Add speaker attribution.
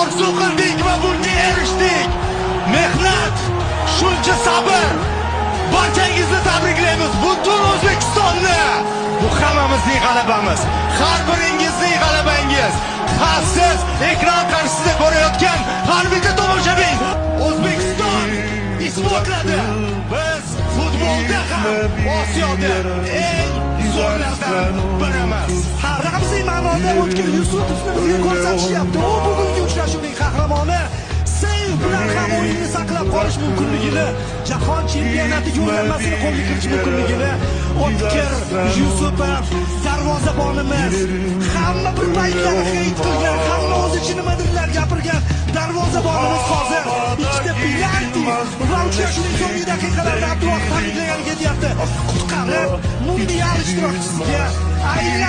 Speaker 1: orzu qildik va bunga erishdik. Mehnat, shuncha sabr. Barchangizni tabriklaymiz. Butun O'zbekistonni. Bu hammamizning g'alabamiz. Har biringizning g'alabangiz. Siz ekran qarshisida ko'rayotgan har bitta tomoshabin O'zbekiston isbotladi. Biz futbolda ham Osiyoda eng zo'rlardan birimiz.
Speaker 2: Ramziy ma'noda O'tkir Yusupovni bizga ko'rsatishyapti. U bugungi uchrashuvning qahramoni. Seyv bilan ham o'yinni saqlab qolish mumkinligini, jahon chempionati yo'llanmasini qo'lga kiritish mumkinligini O'tkir Yusupov darvozabonimiz hamma bir paytlar heyt qilgan, hamma o'z ichi nimadirlar gapirgan darvozabonimiz hozir ikkita penalti va uchrashuvning so'nggi daqiqalarida Abdulloh tabriklaganiga deyapti. Qutqarib mundial ishtirokchisiga aylandi.